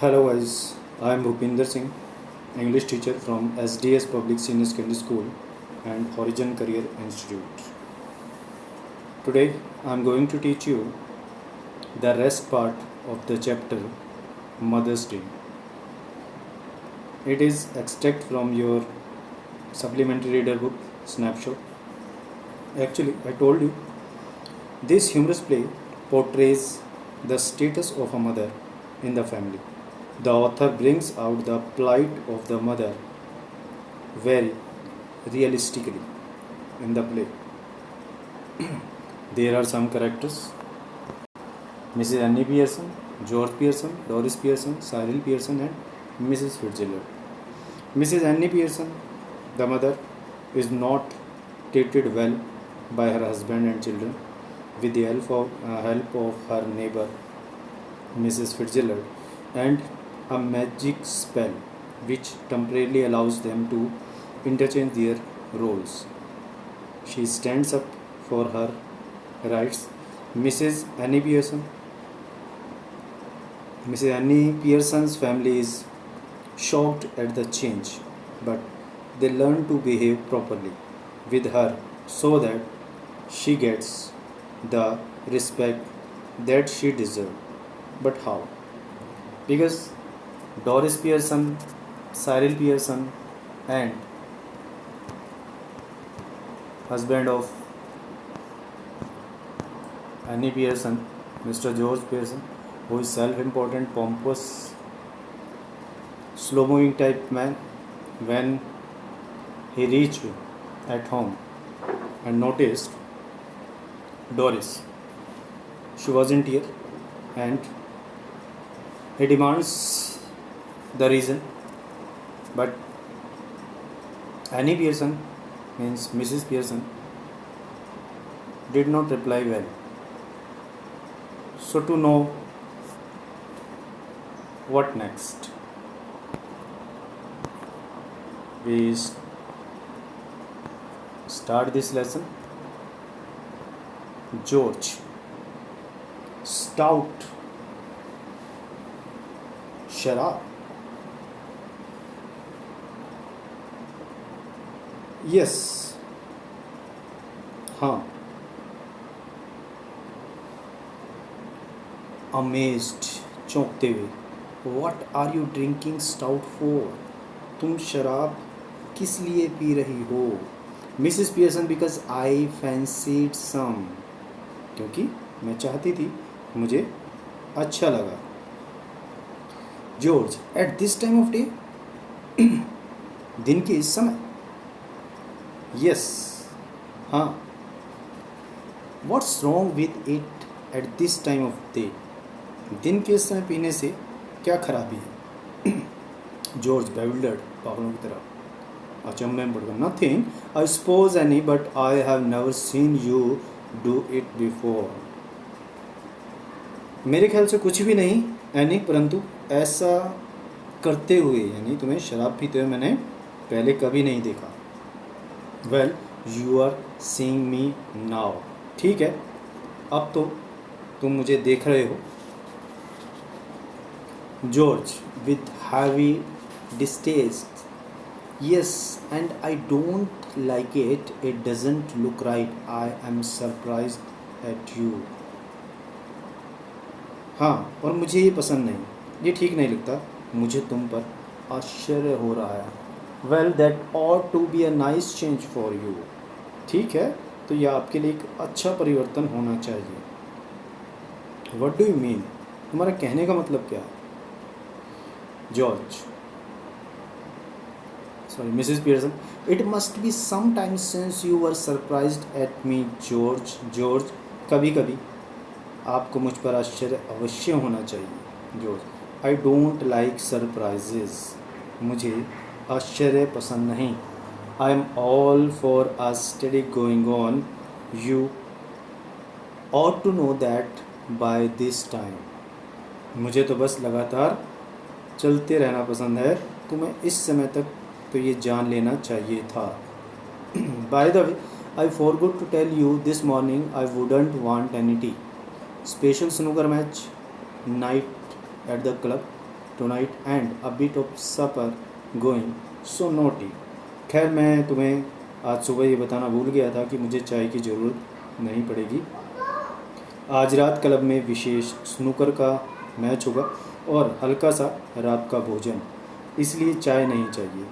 Hello guys, I am Bhupinder Singh, English teacher from SDS Public Senior Secondary School and Horizon Career Institute. Today I am going to teach you the rest part of the chapter Mother's Day. It is extract from your supplementary reader book Snapshot. Actually, I told you this humorous play portrays the status of a mother in the family. The author brings out the plight of the mother very realistically in the play. There are some characters: Mrs. Annie Pearson, George Pearson, Doris Pearson, Cyril Pearson, and Mrs. Fitzgerald. Mrs. Annie Pearson, the mother, is not treated well by her husband and children with the help of her neighbor, Mrs. Fitzgerald, and a magic spell which temporarily allows them to interchange their roles. She stands up for her rights. Mrs. Annie Pearson. Mrs. Annie Pearson's family is shocked at the change, but they learn to behave properly with her so that she gets the respect that she deserves. But how? Because Doris Pearson, Cyril Pearson, and husband of Annie Pearson, Mr. George Pearson, who is self-important, pompous, slow-moving type man, when he reached at home and noticed Doris, she wasn't here, and he demands the reason. But Annie Pearson, means Mrs. Pearson, did not reply well. So to know what next, we start this lesson. George, stout, शराब. Yes. हाँ. Amazed, चौंकते हुए. What are you drinking stout for? तुम शराब किस लिए P रही हो? Mrs. Pearson, because I fancied some. क्योंकि मैं चाहती थी, मुझे अच्छा लगा. George, at this time of day? दिन के इस समय? Yes. हाँ. What's wrong with it at this time of day? दिन के इस समय पीने से क्या खराबी है? George bewildered, पागलों की तरह अचंभे में पड़ गया. Nothing, I suppose Annie, but I have never seen you do it before. मेरे ख्याल से कुछ भी नहीं एनी, परंतु ऐसा करते हुए, यानी तुम्हें शराब पीते हुए मैंने पहले कभी नहीं देखा. Well, you are seeing me now. ठीक है, अब तो तुम मुझे देख रहे हो. George with heavy distaste. Yes, and I don't like it. It doesn't look right. I am surprised at you. हाँ, और मुझे ये पसंद नहीं, ये ठीक नहीं लगता. मुझे तुम पर आश्चर्य हो रहा है. Well, that ought to be a nice change for you. ठीक है, तो यह आपके लिए एक अच्छा परिवर्तन होना चाहिए. What do you mean? तुम्हारा कहने का मतलब क्या है? George, sorry Mrs Pearson, it must be some time since you were surprised at me. George, कभी कभी आपको मुझ पर आश्चर्य अवश्य होना चाहिए. George, I don't like surprises. मुझे आश्चर्य पसंद नहीं. I am all for a steady going on. You ought to know that by this time. मुझे तो बस लगातार चलते रहना पसंद है. तुम्हें इस समय तक तो ये जान लेना चाहिए था. By the way, I forgot to tell you this morning I wouldn't want any tea. Special snooker match night at the club. tonight and a bit of supper going so naughty. खैर मैं तुम्हें आज सुबह ये बताना भूल गया था कि मुझे चाय की ज़रूरत नहीं पड़ेगी। आज रात क्लब में विशेष स्नूकर का मैच होगा और हल्का सा रात का भोजन, इसलिए चाय नहीं चाहिए।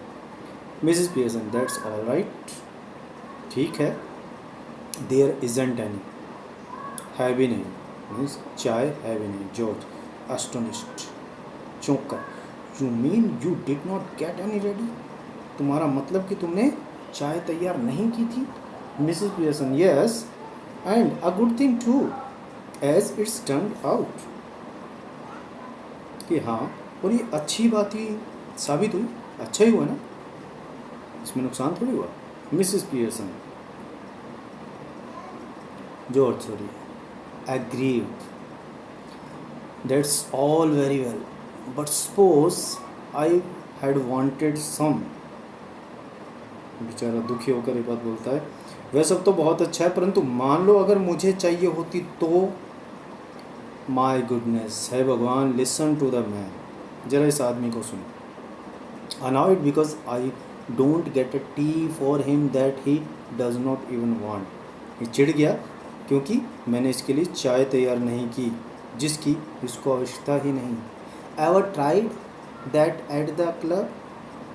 Mrs Pearson, that's all right. ठीक है। देयर इजंट एनी, है भी नहीं, मीन्स चाय है भी नहीं। जॉर्ज एस्टोनिश्ड, चौंक कर। You mean you did not get any ready? तुम्हारा मतलब कि तुमने चाय तैयार नहीं की थी? Mrs Pearson, yes, and a good thing too, as it's turned out. कि हाँ, और ये अच्छी बात ही साबित हुई, अच्छा ही हुआ ना, इसमें नुकसान थोड़ी हुआ। Mrs Pearson, George sorry, agreed, that's all very well, but suppose I had wanted some. बेचारा दुखी होकर ये बात बोलता है, वह सब तो बहुत अच्छा है, परंतु मान लो अगर मुझे चाहिए होती तो। माय गुडनेस, है भगवान, लिसन टू द मैन, जरा इस आदमी को सुनो। Annoyed because I don't get a T for him that he does not even want. ये चिढ़ गया क्योंकि मैंने इसके लिए चाय तैयार नहीं की जिसकी इसको आवश्यकता ही नहीं। Ever tried that at the club?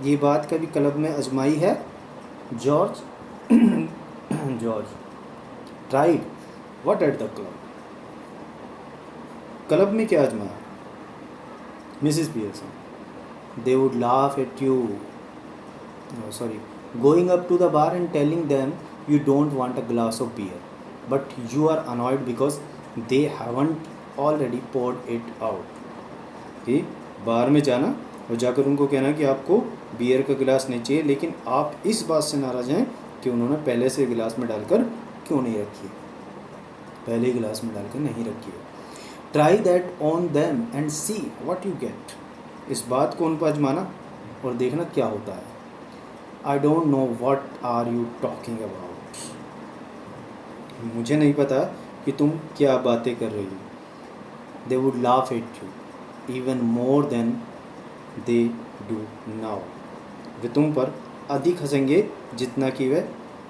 ये बात कभी क्लब में आजमाई है? George George, tried what eight the club? Club में क्या आजमाया? Mrs Pearson, they would laugh at you. No, sorry. Going up to the bar and telling them you don't want a glass of beer, but you are annoyed because they haven't already poured it out. कि बार में जाना और जाकर उनको कहना कि आपको beer का गिलास नहीं चाहिए, लेकिन आप इस बात से नाराज़ हैं कि उन्होंने पहले से गिलास में डालकर क्यों नहीं रखी है, पहले गिलास में डालकर नहीं रखी है। Try that on them and see what you get. इस बात को उन पर आजमाना और देखना क्या होता है। I don't know what are you talking about. मुझे नहीं पता कि तुम क्या बातें कर रही हो। They would laugh at you even more than they do now. वे तुम पर अधिक हंसेंगे जितना कि वे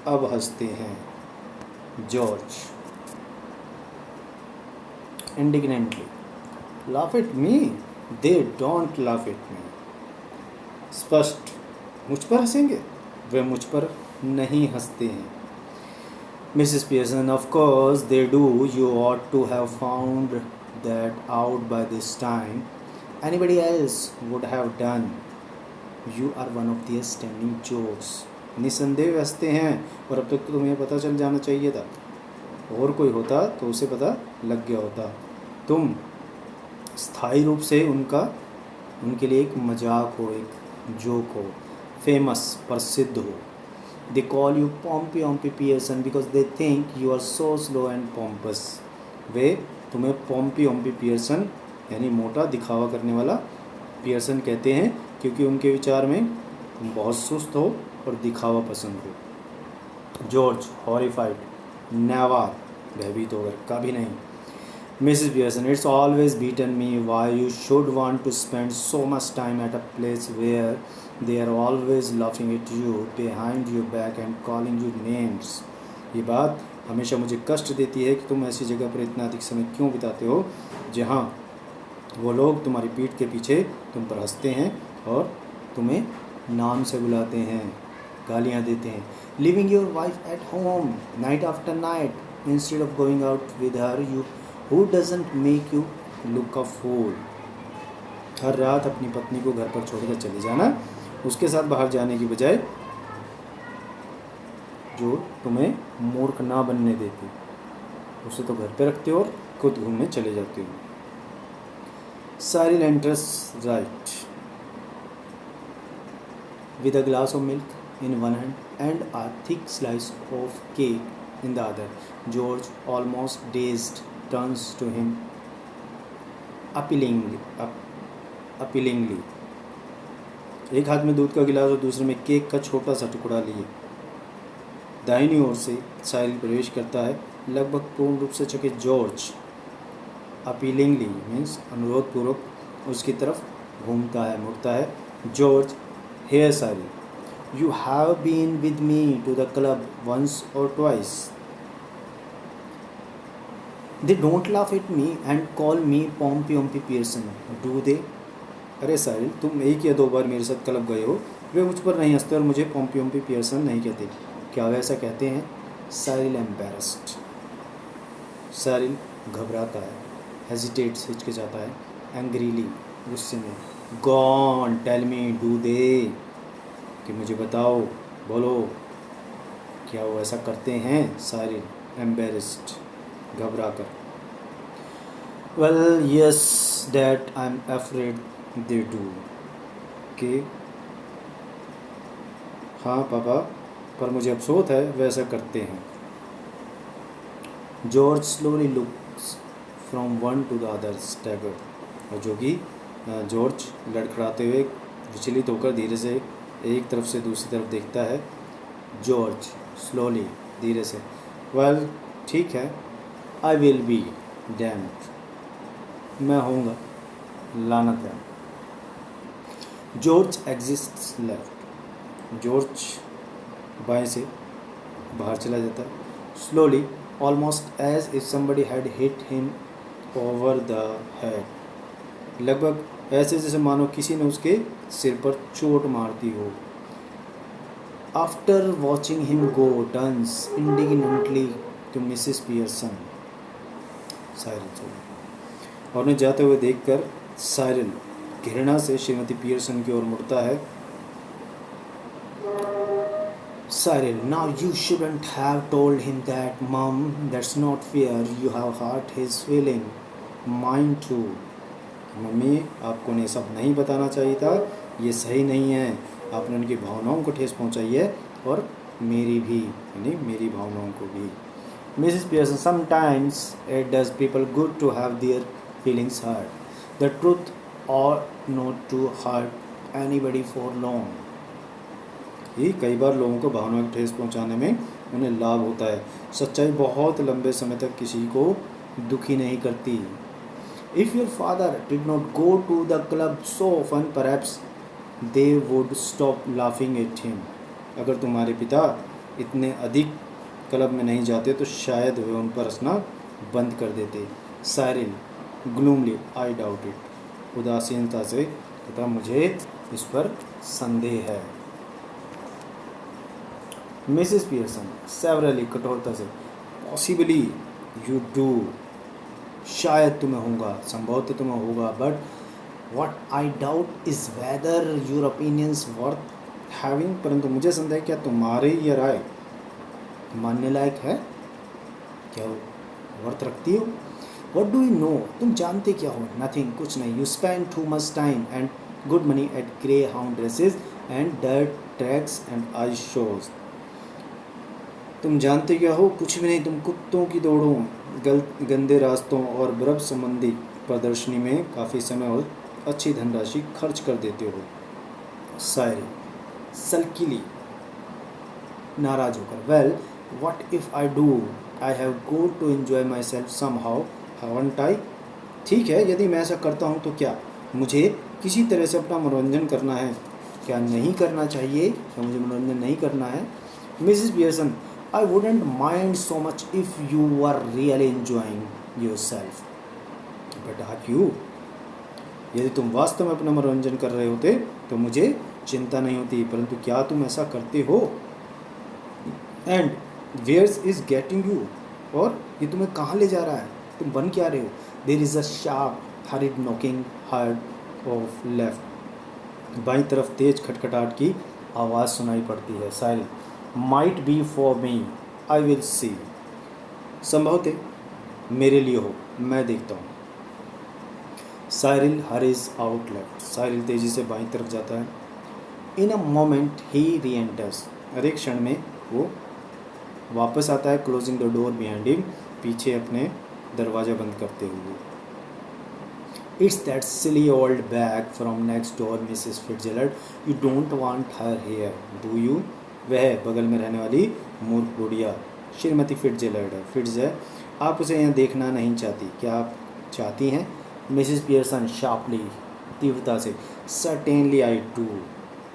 अब हंसते हैं। George indignantly, laugh at me? They don't laugh at me. स्पष्ट, मुझ पर हंसेंगे? वे मुझ पर नहीं हंसते हैं। Mrs Pearson, of course they do. You ought to have found that out by this time. Anybody else would have done. You are one of their standing jokes. निसंदेह हंसते हैं और अब तक तो तुम्हें पता चल जाना चाहिए था। और कोई होता तो उसे पता लग गया होता। तुम स्थायी रूप से उनके लिए एक मजाक हो, एक जोक हो, फेमस, प्रसिद्ध हो। They call you pompy ompy Pearson because they think you are so slow and pompous. वे तुम्हें पॉम्पी ऑम्पी पियर्सन यानी मोटा दिखावा करने वाला पियर्सन कहते हैं क्योंकि उनके विचार में तुम बहुत सुस्त हो और दिखावा पसंद हो। जॉर्ज हॉरिफाइड, नेवर, भयभीत होकर, कभी नहीं। Mrs Pearson, it's always beaten me why you should want to spend so much time at a place where they are always laughing at you behind your back and calling you names. ये बात हमेशा मुझे कष्ट देती है कि तुम ऐसी जगह पर इतना अधिक समय क्यों बिताते हो जहाँ वो लोग तुम्हारी पीठ के पीछे तुम पर हंसते हैं और तुम्हें नाम से बुलाते हैं, गालियाँ देते हैं। Living your wife at home night after night instead of going out with her, you who doesn't make you look a fool. हर रात अपनी पत्नी को घर पर छोड़कर चले जाना, उसके साथ बाहर जाने की बजाय, जो तुम्हें मूर्ख ना बनने देती। उसे तो घर पे रखते हो और खुद घूमने चले जाते हो। Cyril enters right with a glass of milk in one hand and a thick slice of cake in the other. George, almost dazed, turns to him appealingly. एक हाथ में दूध का गिलास और दूसरे में केक का छोटा सा टुकड़ा लिए दाहिनी ओर से साइरिल प्रवेश करता है, लगभग पूर्ण रूप से चकित जॉर्ज अपीलिंगली मीन्स अनुरोधपूर्वक उसकी तरफ घूमता है, मुड़ता है। George, here Cyril, you have been with me to the club once or twice. They don't laugh at me and call me pompy ompy Pearson, do they? अरे साहिल, तुम एक या दो बार मेरे साथ क्लब गए हो, वे मुझ पर नहीं हंसते और मुझे पॉम्पी ओम्पी पियर्सन नहीं कहते, क्या वे ऐसा कहते हैं? साहिल एम्बेरस्ड, साहिल घबराता है, हेजिटेट्स, हिचकिचाता है, एंग्रीली, गुस्से में, go on tell me, do they, कि मुझे बताओ, बोलो, क्या वो ऐसा करते हैं? साहिल एम्बेरस्ड, घबरा कर, well yes dad I am afraid they do, कि हाँ पापा, पर मुझे अफसोस है वे ऐसा करते हैं। George slowly looks from one to the other stagger, और जो कि जॉर्ज लड़खड़ाते हुए, विचलित होकर धीरे से एक तरफ से दूसरी तरफ देखता है। जॉर्ज स्लोली, धीरे से, वेल ठीक है, आई विल बी डैम्ड, मैं होऊंगा, लानत है। जॉर्ज एग्जिस्ट्स लेफ्ट, जॉर्ज बाएं से बाहर चला जाता है। Slowly, almost as if somebody had hit him over the head, लगभग ऐसे जैसे मानो किसी ने उसके सिर पर चोट मार दी हो। After watching him go, turns indignantly to Mrs Pearson, Cyril, और उन्हें जाते हुए देखकर साइरिल घृणा से श्रीमती पियर्सन की ओर मुड़ता है। Cyril, now you shouldn't have told him that, Mom. That's not fair. You have hurt his feeling. Mine too. Mummy, आपको उन्हें सब नहीं बताना चाहिए था, ये सही नहीं है, आपने उनकी भावनाओं को ठेस पहुंचाई है, और मेरी भी, यानी मेरी भावनाओं को भी। Mrs Pearson, sometimes it does people good to have their feelings hurt, the truth or not to hurt anybody for long, ये कई बार लोगों को भावनाओं को ठेस पहुंचाने में उन्हें लाभ होता है, सच्चाई बहुत लंबे समय तक किसी को दुखी नहीं करती। If your father did not go to the club so often, perhaps they would stop laughing at him, अगर तुम्हारे पिता इतने अधिक क्लब में नहीं जाते तो शायद वे उन पर हंसना बंद कर देते। साइरिल ग्लूमली, आई डाउट इट, उदासीनता से तथा मुझे इस पर संदेह है। मिसेस पियर्सन सेवरली, कठोरता से, पॉसिबली यू डू, शायद तुम्हें होगा, संभवतः तुम्हें होगा, but what I doubt is whether your opinions worth having, परंतु मुझे संदेह है क्या तुम्हारी यह राय मानने लायक है, क्या वर्थ रखती हो? व्हाट डू यू नो, तुम जानते क्या हो? नथिंग, कुछ नहीं। You spend too much time and good money at grey hound dresses and dirt tracks and I shows, तुम जानते क्या हो? कुछ भी नहीं, तुम कुत्तों की दौड़ों, गंदे रास्तों और बर्फ संबंधी प्रदर्शनी में काफ़ी समय और अच्छी धनराशि खर्च कर देते हो। साइरिल सल्कीली, नाराज होकर, well what if I do, I have got to enjoy myself somehow, haven't I, ठीक है, यदि मैं ऐसा करता हूँ तो क्या, मुझे किसी तरह से अपना मनोरंजन करना है, क्या नहीं करना चाहिए, क्या मुझे मनोरंजन नहीं करना है? Mrs Pearson, I wouldn't mind so much if you were really enjoying yourself. But are you? यदि तुम वास्तव में अपना मनोरंजन कर रहे होते तो मुझे चिंता नहीं होती, परंतु क्या तुम ऐसा करते हो? And where is getting you? और ये तुम्हें कहाँ ले जा रहा है? तुम बन क्या रहे हो? There is a sharp, hurried knocking heard of left. बाईं तरफ तेज खटखटाहट की आवाज़ सुनाई पड़ती है। Silent, might be for me, I will see, संभवतः मेरे लिए हो, मैं देखता हूँ। Cyril hurries out left, Cyril तेजी से बाईं तरफ जाता है। इन अ मोमेंट ही री एंटर्स, हर एक क्षण में वो वापस आता है। Closing the door behind him, पीछे अपने दरवाज़ा बंद करते हुए। It's that silly old bag from next door, Mrs. Fitzgerald. You don't want her here, do you? वह बगल में रहने वाली मूर्ख बुढ़िया श्रीमती फिट्जजेराल्ड है। फिट्ज है, आप उसे यहाँ देखना नहीं चाहती, क्या आप चाहती हैं? मिसेस पियर्सन शार्पली, तीव्रता से। सर्टेनली आई डू,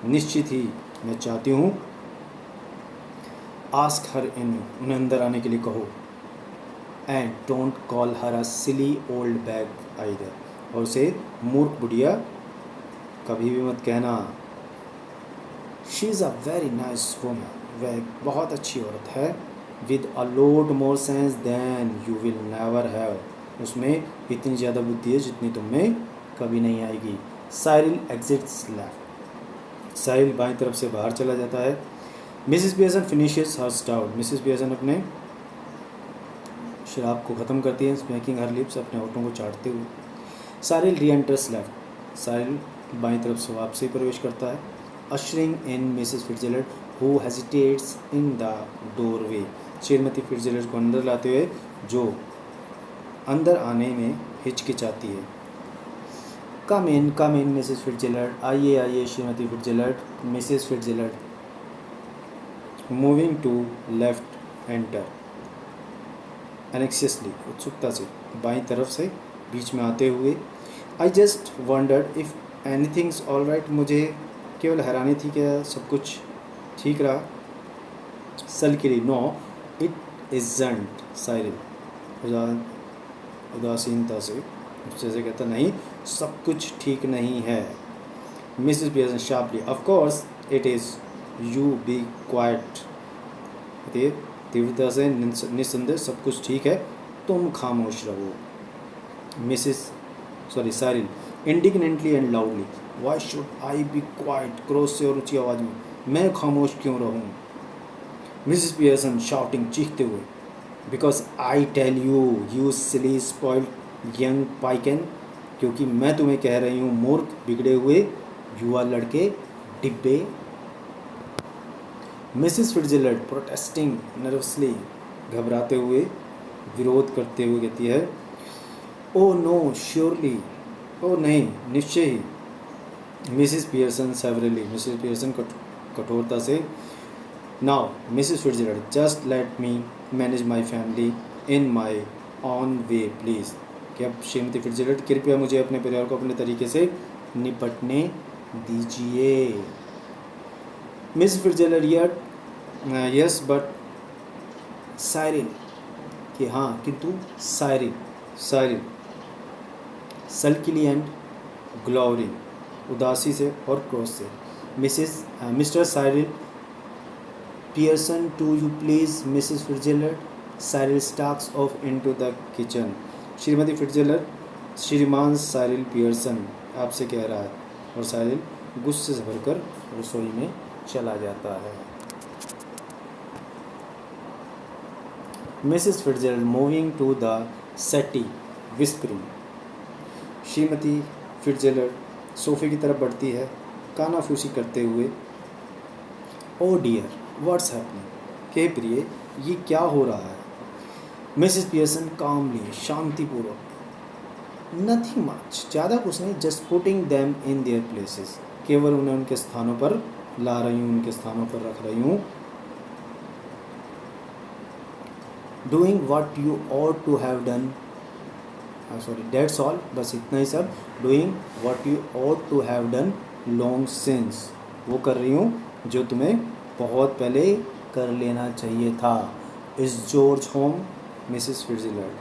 निश्चित ही मैं चाहती हूँ। आस्क हर इन, उन्हें अंदर आने के लिए कहो। And don't call her a silly old bag either, और उसे मूर्ख बुढ़िया कभी भी मत कहना। She is a very nice woman, वह एक बहुत अच्छी औरत है। With a load more sense than you will never have, उसमें इतनी ज़्यादा बुद्धि है जितनी तुम में कभी नहीं आएगी। साइरिल एग्जिट्स लेफ्ट, साइरिल बाईं तरफ से बाहर चला जाता है। मिसिस पियर्सन फिनिशेस हर स्टाउट, मिसिस पियर्सन अपने शराब को ख़त्म करती है, स्मैकिंग हर लिप्स, अपने होठों को चाटते हुए। साइरिल री एंटर्स लेफ्ट, साइरिल बाईं तरफ से वापसी प्रवेश करता है। Ushering in Mrs Fitzgerald who hesitates in the doorway, Shrimati Fitzgerald को अंदर लाते हुए जो अंदर आने में हिचकिचाती है। कम इन मिसिस फिट्जरल्ड, आइए आइए श्रीमती Fitzgerald. Mrs Fitzgerald moving to left enter anxiously, उत्सुकता से बाईं तरफ से बीच में आते हुए। I just wondered if anything's all right, मुझे केवल हैरानी थी क्या सब कुछ ठीक रहा। Sulkily, no it isn't, Cyril उदासीनता से उससे से कहता, नहीं सब कुछ ठीक नहीं है। Mrs Pearson sharply, of course it is, you be quite, तीव्रता से, निस्संदेह सब कुछ ठीक है, तुम खामोश रहो। Cyril indignantly and loudly, why should I be quiet, क्रोध से और ऊंची आवाज़ में, मैं खामोश क्यों रहूं। मिसिस पियर्सन शाउटिंग, चीखते हुए, because I tell you you silly spoiled young पाइकन, क्योंकि मैं तुम्हें कह रही हूँ मूर्ख बिगड़े हुए युवा लड़के डिब्बे। मिसिस फिट्जरल्ड प्रोटेस्टिंग नर्वसली, घबराते हुए, विरोध करते हुए कहती है, ओ नो श्योरली, ओ नहीं निश्चय ही। Mrs Pearson severely, Mrs Pearson कठोरता से, now Mrs Fitzgerald just let me manage my family in my own way please, कि अब श्रीमती फिट्जरल्ड कृपया मुझे अपने परिवार को अपने तरीके से निपटने दीजिए। Miss Fitzgerald yes but Cyril, कि हाँ किंतु साइरिल सल्कीली एंड ग्लोरिंग, उदासी से और क्रोध से। Mr Cyril Pearson to you please Mrs Fitzgerald, Cyril stalks off into the kitchen, श्रीमती फिट्जरल्ड श्रीमान साइरिल पियर्सन आपसे कह रहा है, और साइरिल गुस्से से भरकर रसोई में चला जाता है। Mrs Fitzgerald moving to the settee whispering, श्रीमती फिट्जरल्ड सोफे की तरफ बढ़ती है कानाफूसी करते हुए। ओ डियर व्हाट्स हैपनिंग, के प्रिय ये क्या हो रहा है। मिसिस पियर्सन कामली, शांतिपूर्वक, नथिंग मच, ज़्यादा कुछ नहीं, just putting them in their places, केवल उन्हें उनके स्थानों पर ला रही हूँ, उनके स्थानों पर रख रही हूँ। Doing what you ought to have done, sorry that's all, बस इतना ही सब। Doing what you ought to have done long since, वो कर रही हूँ जो तुम्हें बहुत पहले कर लेना चाहिए था। Is George home, Mrs Fitzgerald,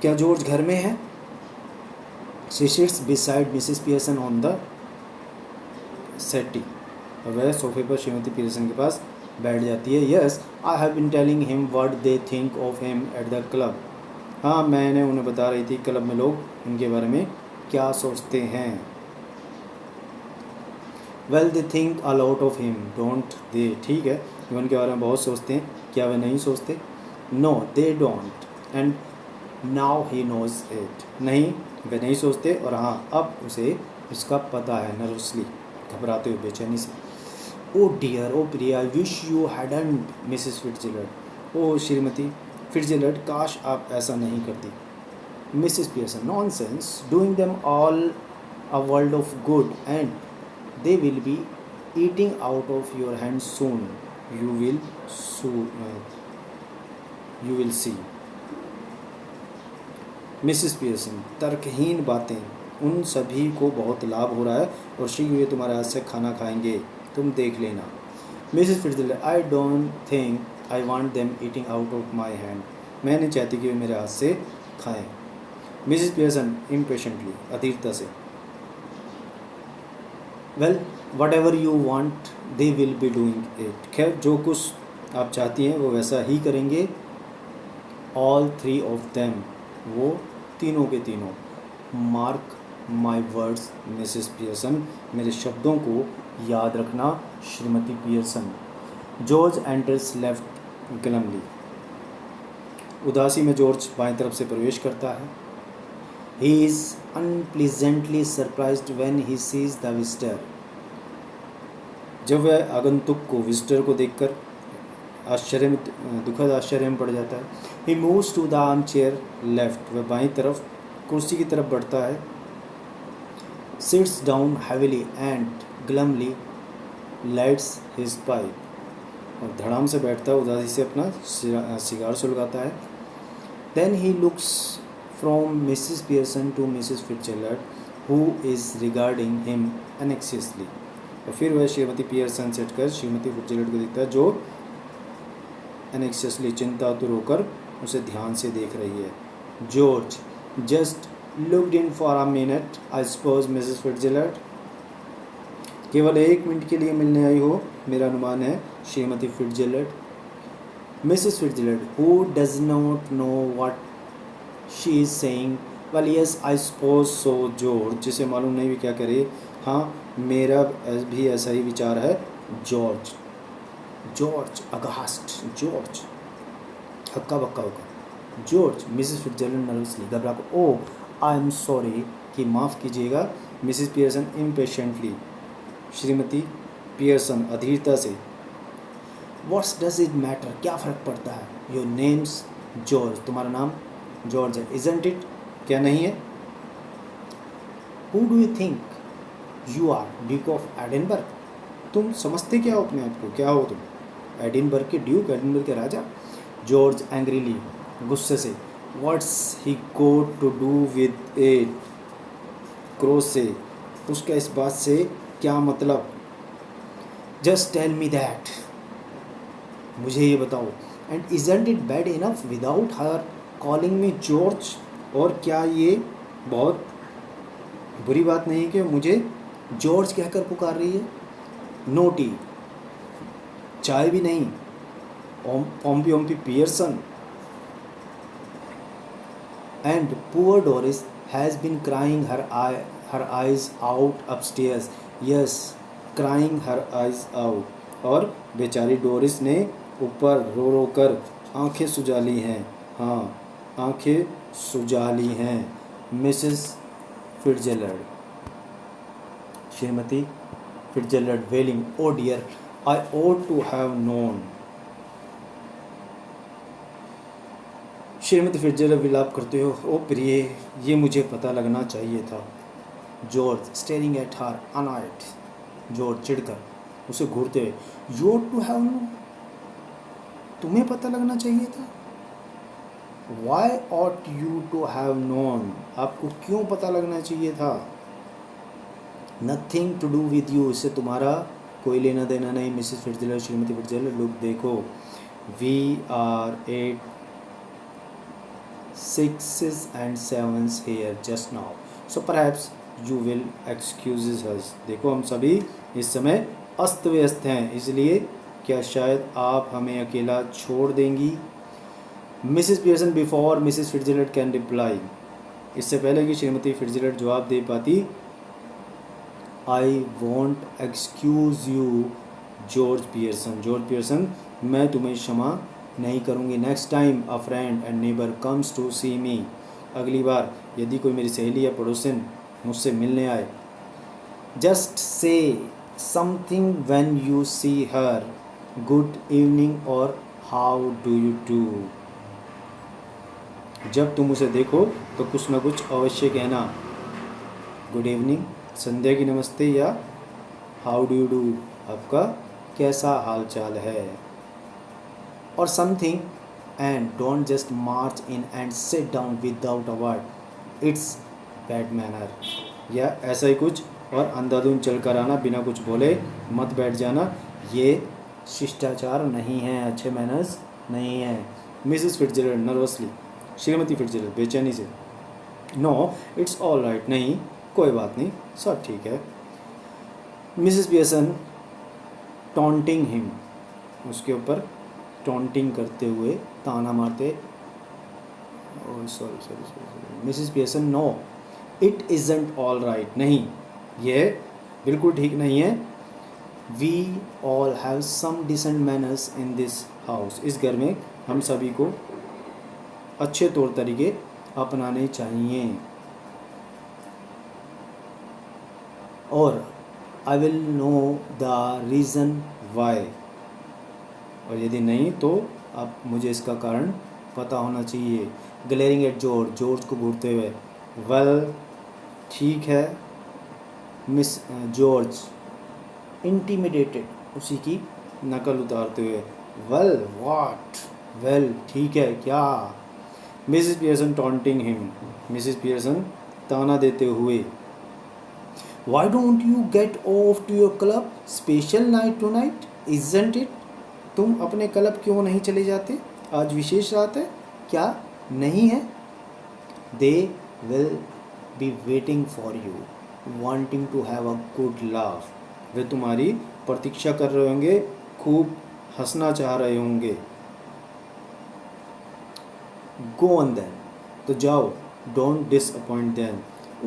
क्या जॉर्ज घर में है। She sits beside Mrs Pearson on the settee, और वह सोफे पर श्रीमती पियर्सन के पास बैठ जाती है। Yes I have been telling him what they think of him at the club, हाँ मैंने उन्हें बता रही थी क्लब में लोग उनके बारे में क्या सोचते हैं। Well they think a lot of him don't they, ठीक है वो उनके बारे में बहुत सोचते हैं, क्या वे नहीं सोचते। No they don't and now he knows it, नहीं वे नहीं सोचते और हाँ अब उसे उसका पता है। नर्वसली, घबराते हुए, बेचैनी से। ओ डियर, ओ प्रिया, I wish you hadn't Mrs Fitzgerald, ओ श्रीमती फिट्जरल्ड काश आप ऐसा नहीं करती। Mrs Pearson nonsense, doing them all a world of good and they will be eating out of your hands soon, you will see। Mrs Pearson तर्कहीन बातें, उन सभी को बहुत लाभ हो रहा है और शीघ्र वे तुम्हारे हाथ से खाना खाएंगे, तुम देख लेना। Mrs Fitzgerald, I don't think I want them eating out of my hand. मैं नहीं चाहती कि वे मेरे हाथ से खाएं। मिसेस पियर्सन इम्पेशेंटली, अधीरता से, well what ever you want they will be doing it. खैर जो कुछ आप चाहती हैं वो वैसा ही करेंगे। ऑल थ्री ऑफ देम, वो तीनों के तीनों। Mark my words Mrs Pearson, मेरे शब्दों को याद रखना Shrimati Pearson. George enters left glumly, उदासी में जॉर्ज बाएं तरफ से प्रवेश करता है। He is unpleasantly surprised when he sees the visitor. जब वह आगंतुक को, विजिटर को देखकर आश्चर्य में, दुखद आश्चर्य में पड़ जाता है। He moves to the arm chair left, वह बाईं तरफ कुर्सी की तरफ बढ़ता है। Sits down heavily and glumly lights his pipe, और धड़ाम से बैठता है, उदासी से अपना सिगार सुलगाता है। Then he looks from Mrs Pearson to Mrs Fitzgerald who is regarding him anxiously, और फिर वह श्रीमती पियर्सन से हटकर श्रीमती फिट्जलेट को देखता है जो एनेक्सियसली, चिंतातुर होकर उसे ध्यान से देख रही है। George just looked in for a minute I suppose Mrs Fitzgerald, केवल 1 मिनट के लिए मिलने आई हो, मेरा अनुमान है Shrimati Fitzgerald. Mrs Fitzgerald, who does not know what she is saying, well yes I suppose so. George, जिसे मालूम नहीं भी क्या करे, हाँ मेरा भी ऐसा ही विचार है। जॉर्ज अगास्ट, जॉर्ज हक्का बक्का होगा। जॉर्ज, मिसेस फिट्जलेट नर्वसली, घबरा कर, ओह आई एम सॉरी, कि माफ़ कीजिएगा। Mrs Pearson impatiently, Shrimati Pearson अधीरता से, व्हाट्स डज इट मैटर, क्या फ़र्क पड़ता है। योर नेम्स जॉर्ज, तुम्हारा नाम जॉर्ज है, इजंट इट, क्या नहीं है। Who do you think you are, Duke of Edinburgh, तुम समझते क्या हो अपने आप को, क्या हो तुम, एडिनबर्ग के ड्यूक, एडिनबर्ग के राजा। जॉर्ज एंग्रीली, गुस्से से, what's he got to do with it, क्रोध से, उसका इस बात से क्या मतलब। जस्ट टेल मी दैट, मुझे ये बताओ। And isn't it bad enough without her calling me George, और क्या ये बहुत बुरी बात नहीं है कि मुझे जॉर्ज कहकर पुकार रही है। नो टी, चाय भी नहीं। ओम्पी ओम्पी Pearson and poor Doris has been crying her eyes out upstairs, yes crying her eyes out, और बेचारी डोरिस ने ऊपर रो रो कर आंखें सुजा ली हैं, हाँ आंखें सुजा ली हैं। Mrs Fitzgerald, Shrimati Fitzgerald wailing, oh dear I ought to have known. Shrimati Fitzgerald विलाप करते हो, ओ प्रिय, ये मुझे पता लगना चाहिए था। George staring at her annoyed, George चिढ़कर उसे घूरते हुए, you ought to have known, तुम्हें पता लगना चाहिए था। Why ought you to have known, आपको क्यों पता लगना चाहिए था। Nothing to do with you, इससे तुम्हारा कोई लेना देना नहीं। मिसेस फिट्जलेट, श्रीमती फिट्जलेट, लुक देखो, we are 8 6s and 7s here just now, so perhaps you will excuse us, देखो हम सभी इस समय अस्त व्यस्त हैं, इसलिए क्या शायद आप हमें अकेला छोड़ देंगी। Mrs Pearson before Mrs Fitzgerald can reply, इससे पहले कि श्रीमती फिट्जलेट जवाब दे पाती, I won't excuse you George Pearson, मैं तुम्हें क्षमा नहीं करूँगी। Next time a friend and neighbour comes to see me, अगली बार यदि कोई मेरी सहेली या पड़ोसन मुझसे मिलने आए, just say something when you see her, good evening और हाउ डू यू डू, जब तुम उसे देखो तो कुछ ना कुछ अवश्य कहना, गुड इवनिंग संध्या की नमस्ते, या हाउ डू यू डू आपका कैसा हाल चाल है, और something, and don't just March in and sit down without a word, it's bad manner, या ऐसा ही कुछ, और अंधाधुंध चल कर आना, बिना कुछ बोले मत बैठ जाना, ये शिष्टाचार नहीं है, अच्छे मैनर्स नहीं है। Mrs Fitzgerald nervously, Shrimati Fitzgerald बेचैनी से, नो इट्स ऑल राइट, नहीं कोई बात नहीं, सब ठीक है। मिसेस पियर्सन टॉन्टिंग हिम, उसके ऊपर टॉन्टिंग करते हुए, ताना मारते, sorry Mrs Pearson, no it isn't all right, नहीं यह बिल्कुल ठीक नहीं है। We all have some decent manners in this house, इस घर में हम सभी को अच्छे तौर तरीके अपनाने चाहिए। और I will know the reason why, और यदि नहीं तो अब मुझे इसका कारण पता होना चाहिए। ग्लेरिंग एट जॉर्ज, जॉर्ज को घूरते हुए, वेल ठीक है मिस जॉर्ज, इंटीमिडेटेड, उसी की नकल उतारते हुए, वेल व्हाट, वेल ठीक है क्या। Mrs Pearson taunting him, Mrs Pearson ताना देते हुए, why don't you get off to your club, special night tonight isn't it, तुम अपने क्लब क्यों नहीं चले जाते, आज विशेष रात है क्या, नहीं है। They will be waiting for you, wanting to have a good laugh, वे तुम्हारी प्रतीक्षा कर रहे होंगे, खूब हंसना चाह रहे होंगे। गो ऑन देन, तो जाओ, डोंट डिसअपॉइंट देम,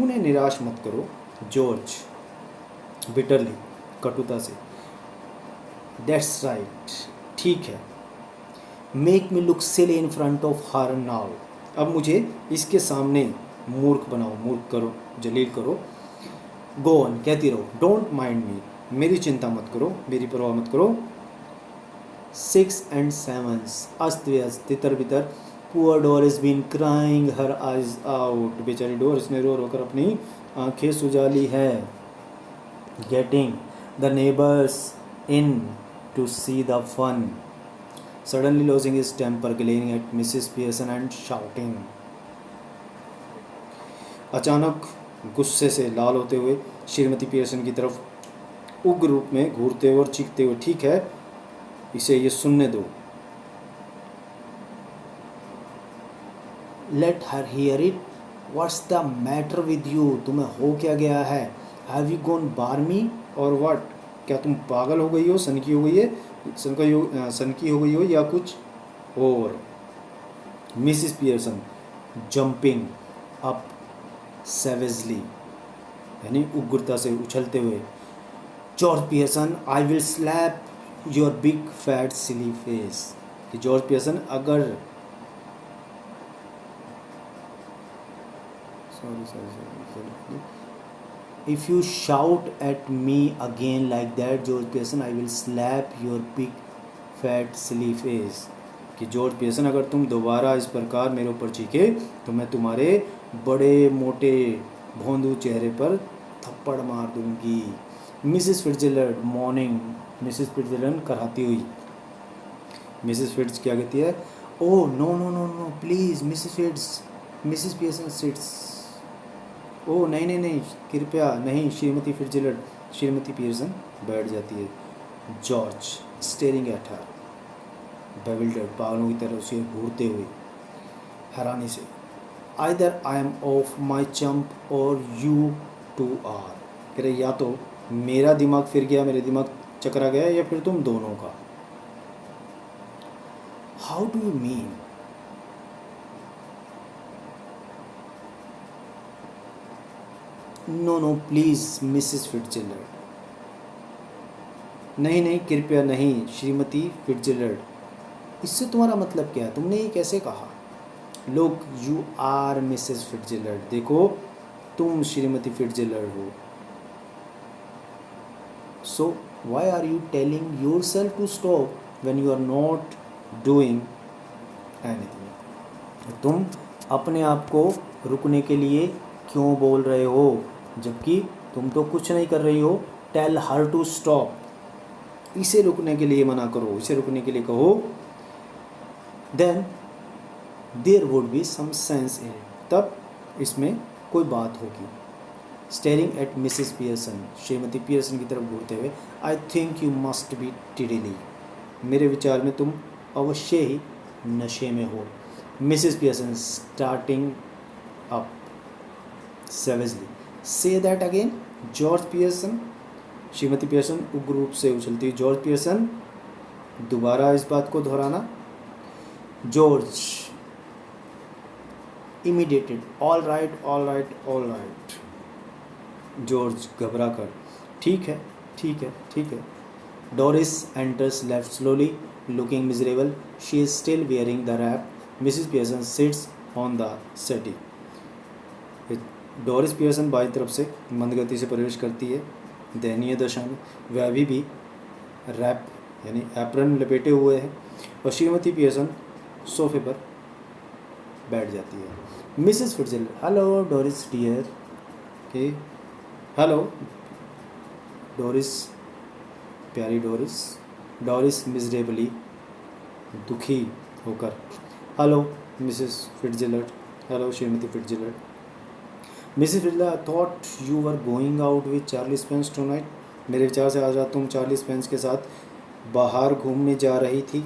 उन्हें निराश मत करो। जॉर्ज बिटरली, कटुता से, दैट्स राइट, ठीक है। Make me look silly in front of her now, अब मुझे इसके सामने मूर्ख बनाओ, मूर्ख करो, जलील करो। गो ऑन, कहती रहो, डोंट माइंड मी, मेरी चिंता मत करो, मेरी परवाह मत करो। 6 and 7 अस्त व्यस्त, तितर बितर। Poor Doris been crying her eyes out, बेचारी डोरिस ने रो रो कर अपनी आंखें सुजाली है। Getting the neighbours in to see the fun, suddenly losing his temper, glaring at Mrs Pearson and shouting, अचानक गुस्से से लाल होते हुए श्रीमती पियर्सन की तरफ उग्र रूप में घूरते हुए और चीखते हुए, ठीक है इसे ये सुनने दो। Let her here it, what's the matter with you, तुम्हें हो क्या गया है। हैव यू गॉन बार्मी और व्हाट, क्या तुम पागल हो गई हो, सनकी हो गई है, सनकी हो गई हो या कुछ और। मिसिस पियर्सन जंपिंग अप सेवेजली, यानी उग्रता से उछलते हुए, George Pearson I will slab your big fat silly face, कि जॉर्ज पियर्सन अगर if you shout at me again like that George Pearson I will slab your big fat silly face, कि George Pearson अगर तुम दोबारा इस प्रकार मेरे ऊपर चीखे तो मैं तुम्हारे बड़े मोटे भोंदू चेहरे पर थप्पड़ मार दूंगी। Mrs Fitzgerald morning, Mrs Fitzgerald कराती हुई, मिसेस फिट्ज क्या कहती है, oh no no no no please Mrs Fitz, Mrs Pearson sits, ओह नहीं नहीं नहीं कृपया नहीं, श्रीमती फिट्जरल्ड, श्रीमती पियर्सन बैठ जाती है। George staring at her, bewildered, पागलों की तरह उसे घूरते हुए हैरानी से, either I am off my chump or you to are, कह रहे या तो मेरा दिमाग फिर गया, मेरे दिमाग चकरा गया, या फिर तुम दोनों का। How do you mean, no no please Mrs Fitzgerald, नहीं नहीं कृपया नहीं श्रीमती फिट्जरल्ड, इससे तुम्हारा मतलब क्या है, तुमने ये कैसे कहा। लोग यू आर मिसेस फिट्जरल्ड, देखो तुम श्रीमती फिट्जरल्ड हो। So why are you telling yourself to stop when you are not doing anything, तुम अपने आप को रुकने के लिए क्यों बोल रहे हो जबकि तुम तो कुछ नहीं कर रही हो। टेल हर टू स्टॉप, इसे रुकने के लिए मना करो, इसे रुकने के लिए कहो। Then there would be some sense in it, तब इसमें कोई बात होगी। Staring at Mrs Pearson, Shrimati Pearson की तरफ घूरते हुए, I think you must be tiddly, मेरे विचार में तुम अवश्य ही नशे में हो। Mrs Pearson starting up savagely, say that again, George Pearson, Shrimati Pearson उग्र रूप से उछलती, जॉर्ज पियर्सन, दोबारा इस बात को दोहराना। George intimidated, all right all right all right, George घबरा कर, ठीक है ठीक है ठीक है। Doris enters left slowly, looking miserable, she is still wearing the wrap, Mrs Pearson sits on the settee. Doris Pearson बाई तरफ से मंदगति से प्रवेश करती है दयनीय दशा में, वह अभी भी रैप यानी एप्रन लपेटे हुए है, और श्रीमती पियर्सन सोफे पर बैठ जाती है। Mrs Fitzgerald, hello Doris dear, के हेलो डोरिस, प्यारी डोरिस, डोरिस मिजरेबली, दुखी होकर, हेलो मिसेस फिट्जलर्ड, हेलो Shrimati Fitzgerald. Mrs Fitzgerald, I thought you were going out with Charlie Spence tonight, मेरे विचार से आज रात तुम चार्ली स्पेंस के साथ बाहर घूमने जा रही थी।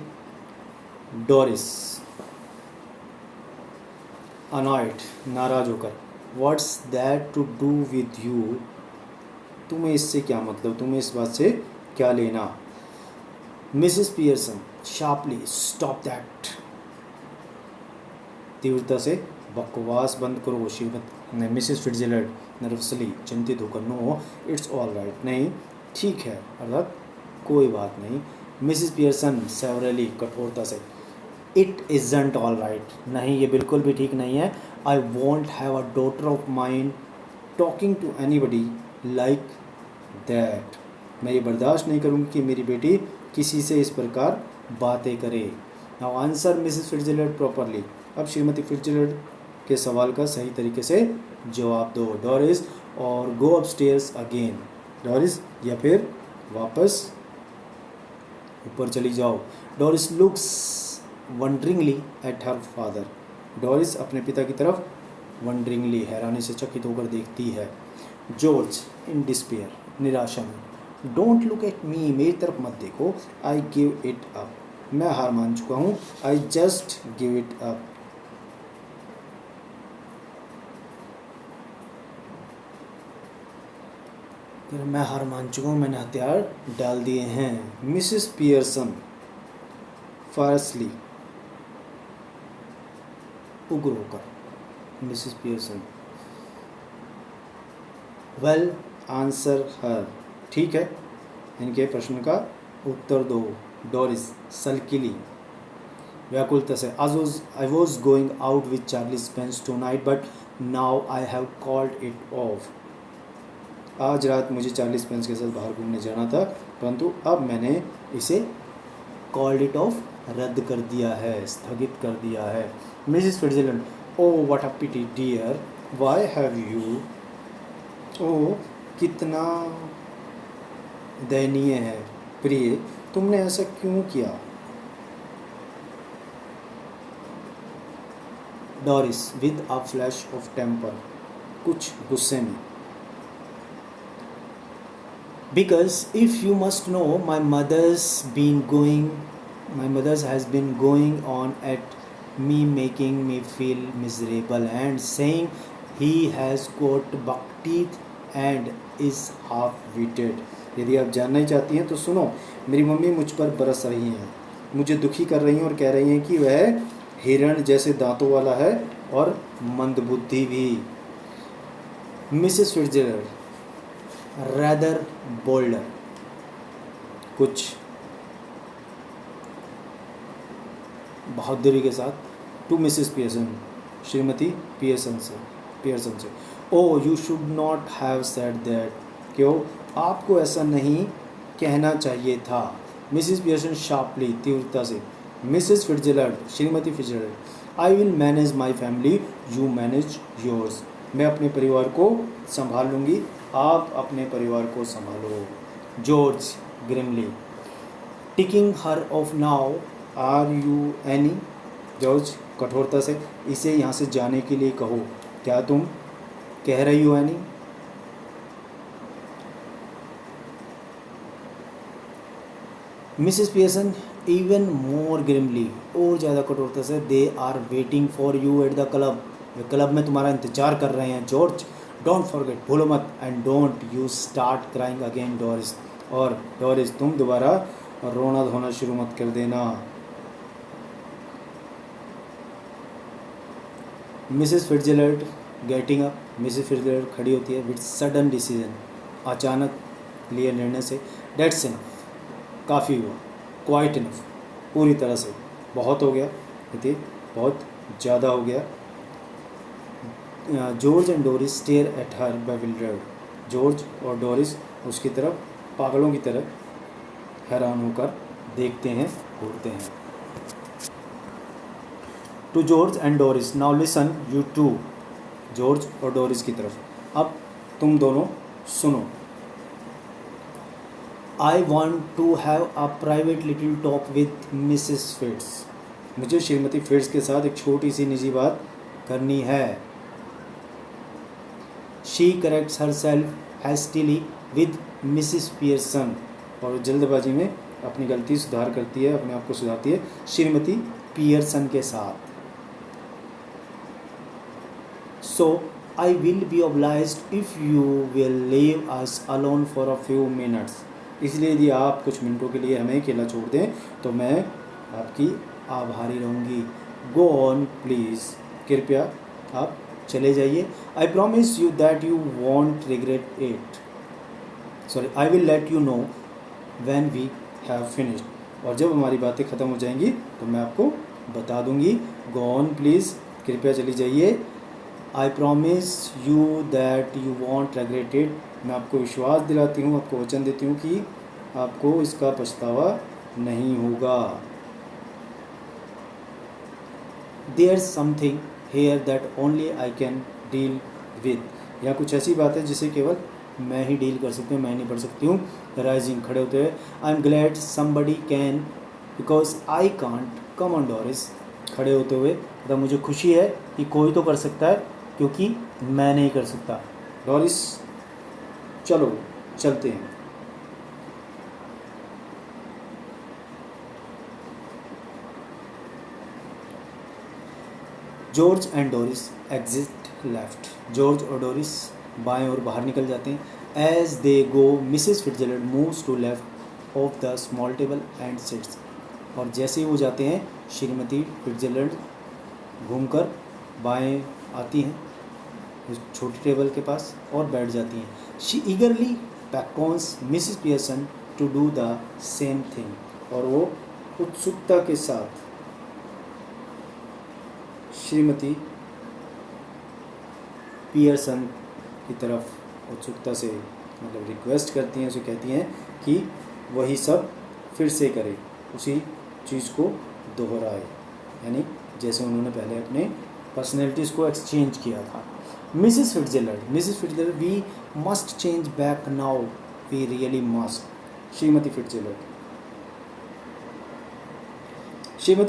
डोरिस अनॉयड, नाराज होकर, what's that to do with you, तुम्हें इससे क्या मतलब, तुम्हें इस बात से क्या लेना। Mrs Pearson sharply, stop that, तीव्रता से बकवास बंद करो। श्रीमती मिसेस फिट्जलर्ड नर्वसली, चिंतित होकर, नो इट्स ऑल राइट, नहीं ठीक है, अर्थात कोई बात नहीं। मिसेस पियर्सन सेवरली, कठोरता से, इट इज़ंट ऑल राइट, नहीं ये बिल्कुल भी ठीक नहीं है। I won't have a daughter of mine talking to anybody like that, मैं ये बर्दाश्त नहीं करूँगी कि मेरी बेटी किसी से इस प्रकार बातें करे। नाउ आंसर मिसेस फिट्जलर्ड प्रॉपरली, अब श्रीमती फिट्जलर्ड के सवाल का सही तरीके से जवाब दो डोरिस, और गो अपस्टेयर्स अगेन, डोरिस, या फिर वापस ऊपर चली जाओ। Doris looks wonderingly at her father, Doris अपने पिता की तरफ वंडरिंगली, हैरानी से चकित होकर देखती है। जॉर्ज इन डिस्पेयर, निराशा में, डोंट लुक एट मी, मेरी तरफ मत देखो, आई गिव इट अप, मैं हार मान चुका हूँ, I just give it up. मैं हार मान चुका हूँ, मैंने हथियार डाल दिए हैं। मिसेस पियर्सन फारसली, उग्र होकर, मिसेस पियर्सन, वेल आंसर हर, ठीक है इनके प्रश्न का उत्तर दो। डोरिस सल्कीली, व्याकुलता से, I was going out with Charlie Spence tonight but now I have called it off, आज रात मुझे चार्ली स्पेंस के साथ बाहर घूमने जाना था, परंतु अब मैंने इसे कॉल्ड इट ऑफ, रद्द कर दिया है, स्थगित कर दिया है। Mrs Fitzgerald, oh what a pity dear, why have you, ओ कितना दयनीय है प्रिय, तुमने ऐसा क्यों किया। Doris with a flash of temper, कुछ गुस्से में, because if you must know my mother's has been going on at me making me feel miserable and saying he has got buck teeth and is half-witted। यदि आप जानना ही चाहती हैं तो सुनो, मेरी मम्मी मुझ पर बरस रही हैं, मुझे दुखी कर रही हैं और कह रही हैं कि वह हिरण जैसे दांतों वाला है और मंदबुद्धि भी। मिसेस फिट्जलर्ड रैदर बोल्डर, कुछ बहादुरी के साथ, to Mrs Pearson, Shrimati Pearson से, oh you should not have said that, क्यों आपको ऐसा नहीं कहना चाहिए था। मिसेस पियर्सन शार्पली, तीव्रता से, Mrs Fitzgerald, Shrimati Fitzgerald, I will manage my family, you manage yours, मैं अपने परिवार को संभाल लूँगी, आप अपने परिवार को संभालो। George grimly, ticking her off now, are you Annie, George कठोरता से, इसे यहाँ से जाने के लिए कहो, क्या तुम कह रही हो Annie. Mrs Pearson even more grimly, और ज़्यादा कठोरता से, they are waiting for you at the club, वे क्लब में तुम्हारा इंतजार कर रहे हैं जॉर्ज, डोंट फॉरगेट, भूलो मत, and don't you start crying again Doris, और डोरिस तुम दोबारा रोना धोना शुरू मत कर देना। Mrs Fitzgerald getting up, Mrs Fitzgerald खड़ी होती है, विद सडन डिसीजन, अचानक लिए निर्णय से, डेट्स इनफ, काफ़ी हुआ, क्वाइट इनफ, पूरी तरह से बहुत हो गया, यदि बहुत ज़्यादा हो गया। George and Doris stare at her bewildered, George और डोरिस उसकी तरफ पागलों की तरह हैरान होकर देखते हैं, घूरते हैं। To George and Doris, now listen you two, George और डोरिस की तरफ, अब तुम दोनों सुनो। I want to have a private little talk with Mrs Fitz, मुझे श्रीमती फिट्स के साथ एक छोटी सी निजी बात करनी है। She corrects herself hastily with Mrs Pearson, और जल्दबाजी में अपनी गलती सुधार करती है, अपने आप को सुधारती है श्रीमती पियर्सन के साथ। So I will be obliged if you will leave us alone for a few minutes, इसलिए यदि आप कुछ मिनटों के लिए हमें अकेला छोड़ दें तो मैं आपकी आभारी रहूँगी। गो ऑन प्लीज़, कृपया आप चले जाइए। I promise you that you won't regret it, sorry, I will let you know when we have finished, और जब हमारी बातें ख़त्म हो जाएंगी तो मैं आपको बता दूंगी। गो ऑन प्लीज़, कृपया चली जाइए। I promise you that you won't regret it, मैं आपको विश्वास दिलाती हूँ, आपको वचन देती हूँ कि आपको इसका पछतावा नहीं होगा। There something here that only I can deal with, या कुछ ऐसी बात है जिसे केवल मैं ही डील कर सकती हूँ, मैं नहीं पढ़ सकती हूँ। राइजिंग, खड़े होते हुए, I am glad somebody can because I can't, come on Doris, खड़े होते हुए, तो मुझे खुशी है कि कोई तो कर सकता है क्योंकि मैं नहीं कर सकता। डोरिस चलो चलते हैं। George and Doris exit left, George और डोरिस बाएं और बाहर निकल जाते हैं। As they go Mrs Fitzgerald moves to left of the small table and sits, और जैसे ही वो जाते हैं श्रीमती फिट्जरल्ड घूमकर बाएं आती हैं उस छोटी टेबल के पास और बैठ जाती हैं। She eagerly beckons Mrs Pearson to do the same thing, और वो उत्सुकता के साथ श्रीमती पियर्सन की तरफ उत्सुकता से मतलब रिक्वेस्ट करती हैं, उसे कहती हैं कि वही सब फिर से करे, उसी चीज़ को दोहराए, यानी जैसे उन्होंने पहले अपने पर्सनैलिटीज़ को एक्सचेंज किया था। Mrs Fitzgerald, we must change back now, we really must. श्रीमती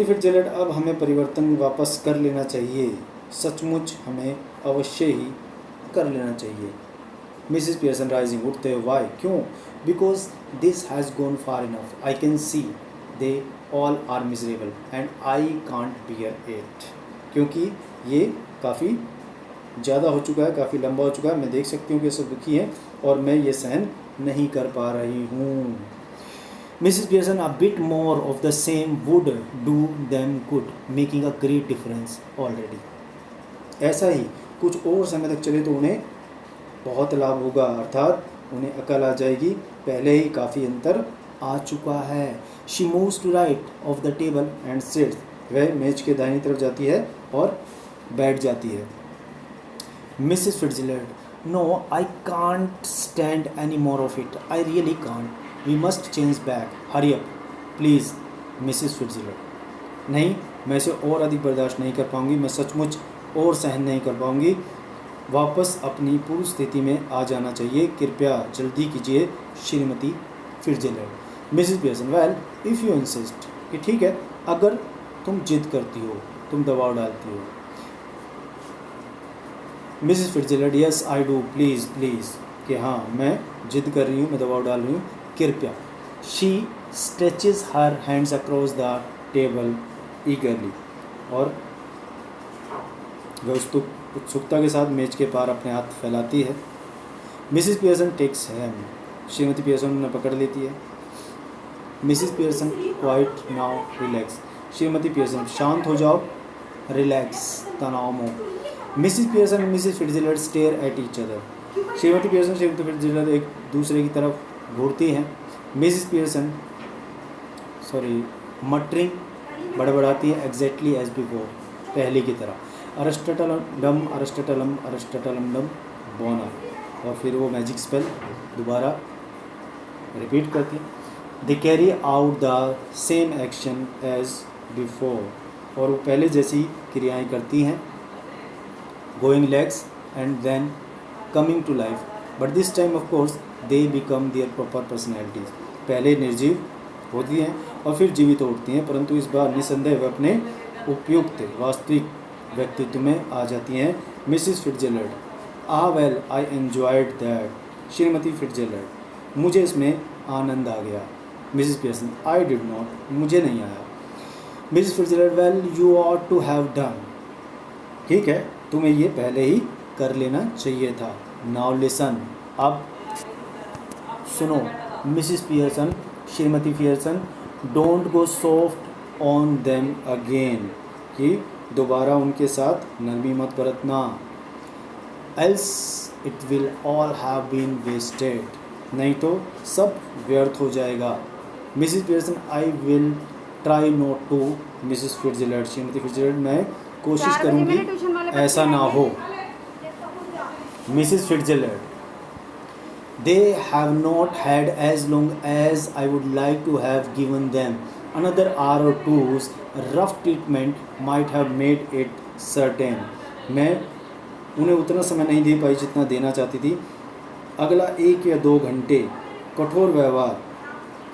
फिट्जरल्ड, अब हमें परिवर्तन वापस कर लेना चाहिए, सचमुच हमें अवश्य ही कर लेना चाहिए। मिसेस पियर्सन राइजिंग, उठते हुए, वाई, क्यों? Because this has gone far enough, I can see they all are miserable and I can't bear it, क्योंकि ये काफ़ी ज़्यादा हो चुका है, काफ़ी लंबा हो चुका है, मैं देख सकती हूँ कि सब दुखी हैं और मैं ये सहन नहीं कर पा रही हूँ। Mrs Pearson, a bit more of the same would do them good, making a great difference already. ऐसा ही कुछ और समय तक चले तो उन्हें बहुत लाभ होगा, अर्थात उन्हें अकल आ जाएगी, पहले ही काफ़ी अंतर आ चुका है। She moves to right of the table and sits, वह मेज के दाहिनी तरफ जाती है और बैठ जाती है। Mrs Fitzgerald, no, I can't stand any more of it, I really can't. We must change back. Hurry up, please, Mrs Fitzgerald. नहीं, मैं इसे और अधिक बर्दाश्त नहीं कर पाऊंगी, मैं सचमुच और सहन नहीं कर पाऊंगी, वापस अपनी पूर्व स्थिति में आ जाना चाहिए, कृपया जल्दी कीजिए Shrimati Fitzgerald. Mrs Pearson, well if you insist, कि ठीक है अगर तुम जिद करती हो, तुम दबाव डालती हो। Mrs Fitzgerald, yes I do, please please, कि हाँ मैं जिद कर रही हूँ, मैं दबाव डाल रही हूँ, कृपया। She stretches her hands across the table ईगरली, और वह उत्सुकता के साथ मेज के पार अपने हाथ फैलाती है। Mrs Pearson takes them, Shrimati Pearson उन्हें पकड़ लेती है। Mrs Pearson quiet now relax, Shrimati Pearson शांत हो जाओ, रिलैक्स तनाव मुक्त। Mrs Pearson and Mrs Fitzgerald stare at each other, Shrimati Pearson Shrimati Fitzgerald एक दूसरे की तरफ घूरती हैं। मिसिस पियर्सन मटरिंग बड़बड़ाती है, एग्जैक्टली एज बिफोर, पहले की तरह। अरिस्टोटलम अरिस्टोटलम अरिस्टोटलम डम बोना, और फिर वो मैजिक स्पेल दोबारा रिपीट करती है। They carry out the same action as before, और वो पहले जैसी क्रियाएं करती हैं, going legs and then coming to life, but this time of course they become their proper personalities. पहले निर्जीव होती हैं और फिर जीवित उठती हैं, परंतु इस बार निसंदेह वे अपने उपयुक्त वास्तविक व्यक्तित्व में आ जाती हैं। Mrs Fitzgerald, well I enjoyed that, Shrimati Fitzgerald मुझे इसमें आनंद आ गया। Mrs Pearson, I did not, मुझे नहीं आया। Mrs Fitzgerald, well you ought to have done, ठीक है तुम्हें ये पहले ही कर लेना चाहिए था। नाउ लिसन, अब सुनो। Mrs Pearson, Shrimati Pearson, don't go soft on them again, कि दोबारा उनके साथ नरमी मत बरतना, else it will all have been wasted, नहीं तो सब व्यर्थ हो जाएगा। Mrs Pearson, I will try not to. Mrs Fitzgerald, Shrimati Fitzgerald, मैं कोशिश करूंगी ऐसा ना हो। Mrs Fitzgerald, they have not had as long as I would like to have given them. Another hour or two's rough treatment might have made it certain. मैं उन्हें उतना समय नहीं दे पाई जितना देना चाहती थी। अगला 1 या 2 घंटे कठोर व्यवहार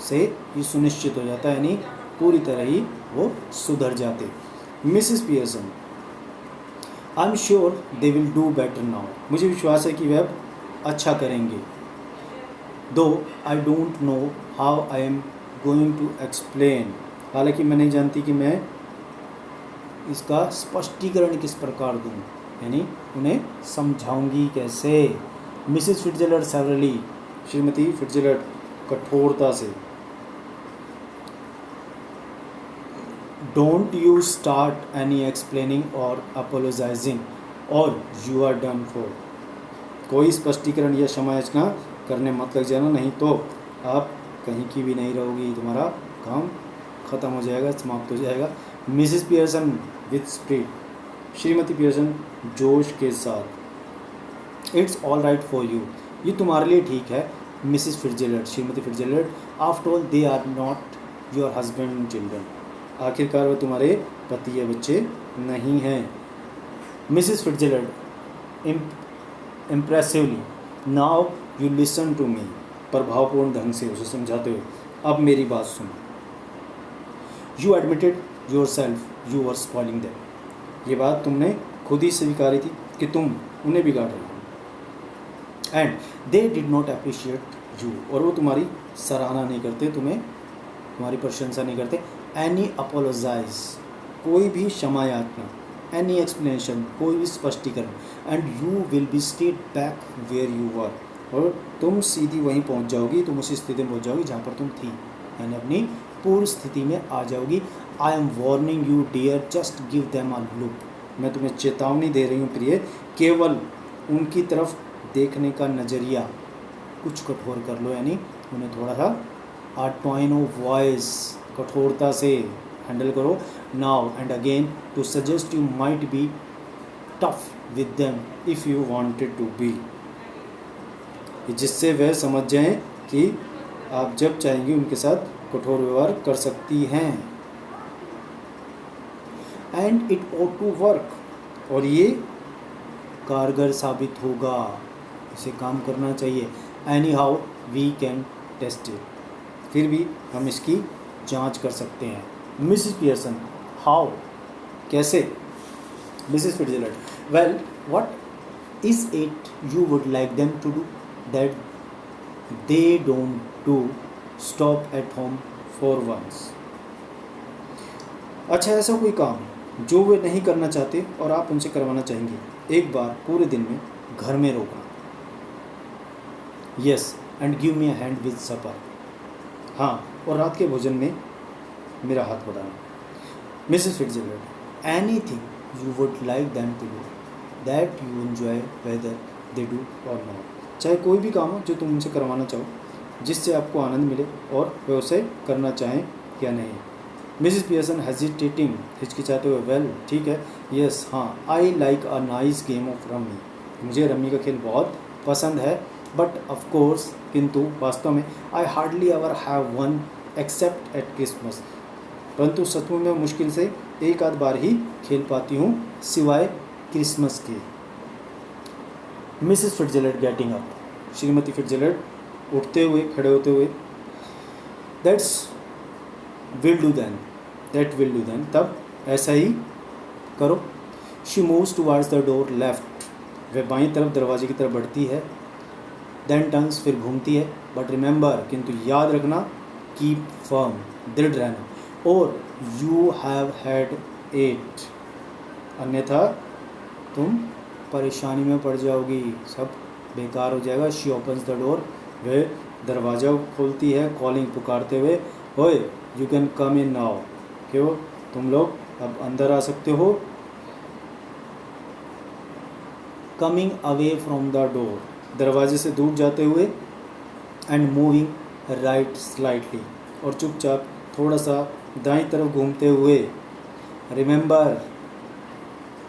से ये सुनिश्चित हो जाता है, यानी पूरी तरह ही वो सुधर जाते। Mrs Pearson, I am sure they will do better now, मुझे विश्वास है कि वे अब अच्छा करेंगे। Though I don't know how I am going to explain, हालांकि मैं नहीं जानती कि मैं इसका स्पष्टीकरण किस प्रकार दूँ, यानी उन्हें समझाऊंगी कैसे। मिसिस फिट्जजेराल्ड सेवरली, श्रीमती फिट्जजेराल्ड कठोरता से, don't you start any explaining और अपोलोजाइजिंग और यू आर डन फॉर, कोई स्पष्टीकरण या क्षमायाचना करने मत लग जाना, नहीं तो आप कहीं की भी नहीं रहोगी, तुम्हारा काम ख़त्म हो जाएगा, समाप्त हो जाएगा। Mrs Pearson with spirit, Shrimati Pearson जोश के साथ, it's all right for you, ये तुम्हारे लिए ठीक है। Mrs Fitzgerald, Shrimati Fitzgerald, after all they are not your husband and children, आखिरकार वह तुम्हारे पति या बच्चे नहीं हैं। Mrs Fitzgerald impressively, now you listen to me, प्रभावपूर्ण ढंग से उसे समझाते हुए, अब मेरी बात सुनो। You admitted yourself you are spoiling them, ये बात तुमने खुद ही स्वीकारी थी कि तुम उन्हें बिगाड़ रही हो। And they did not appreciate you, और वो तुम्हारी सराहना नहीं करते, तुम्हारी प्रशंसा नहीं करते। एनी अपोलोजाइज, कोई भी क्षमा याचना, एनी एक्सप्लेनेशन, कोई भी स्पष्टीकरण, and you will be straight back where you were, और तुम सीधी वहीं पहुंच जाओगी, तुम उसी स्थिति में पहुंच जाओगी जहाँ पर तुम थी, यानी अपनी पूर्व स्थिति में आ जाओगी। I am warning you dear, just give them a look, मैं तुम्हें चेतावनी दे रही हूँ प्रिय, केवल उनकी तरफ देखने का नज़रिया कुछ कठोर कर लो, यानी उन्हें थोड़ा सा आ टोन ऑफ वॉइस, कठोरता से हैंडल करो। Now and again to suggest you might be tough with them if you wanted to be, जिससे वह समझ जाएं कि आप जब चाहेंगे उनके साथ कठोर व्यवहार कर सकती हैं। And it ought to work, और ये कारगर साबित होगा, इसे काम करना चाहिए। Anyhow we can test it, फिर भी हम इसकी जांच कर सकते हैं। मिसिस पियर्सन, हाउ, कैसे? Mrs Fitzgerald, well what is it you would like them to do that they don't do? Stop at home for once. अच्छा, ऐसा कोई काम जो वे नहीं करना चाहते और आप उनसे करवाना चाहेंगे, एक बार पूरे दिन में घर में रोकना। Yes, and give me a hand with supper. हाँ, और रात के भोजन में मेरा हाथ बढ़ाना। Mrs Fitzgerald, anything you would like them to do that you enjoy whether they do or not. चाहे कोई भी काम हो जो तुम उनसे करवाना चाहो, जिससे आपको आनंद मिले और वे उसे करना चाहें या नहीं। मिसेस पियर्सन हेजिटेटिंग, हिचकिचाते हुए, वेल ठीक है, यस हाँ, I like a nice game of rummy. मुझे रमी का खेल बहुत पसंद है, बट ऑफ कोर्स, किंतु वास्तव में, I hardly ever have one accept eight Christmas. परंतु सचमुच में मुश्किल से एक आध बार ही खेल पाती हूँ, सिवाय क्रिसमस के। मिसेस फिट्जरल्ड गेटिंग अप, श्रीमती फिट्जरल्ड उठते हुए, खड़े होते हुए, that's will do then, that will do then, तब ऐसा ही करो। She moves towards the door left, वह बाईं तरफ दरवाजे की तरफ बढ़ती है। देन टर्न्स, फिर घूमती है। बट रिमेंबर, किंतु याद रखना, कीप फर्म, दृढ़ रहना, और यू हैव हैड इट, अन्यथा तुम परेशानी में पड़ जाओगी, सब बेकार हो जाएगा। शी ओपन्स द डोर, वह दरवाज़ा खोलती है, कॉलिंग, पुकारते हुए, ओए you can come in now, क्यों, तुम लोग अब अंदर आ सकते हो। Coming away from the door, दरवाजे से दूर जाते हुए, एंड मूविंग राइट स्लाइटली, और चुपचाप थोड़ा सा दाईं तरफ घूमते हुए। रिमेंबर,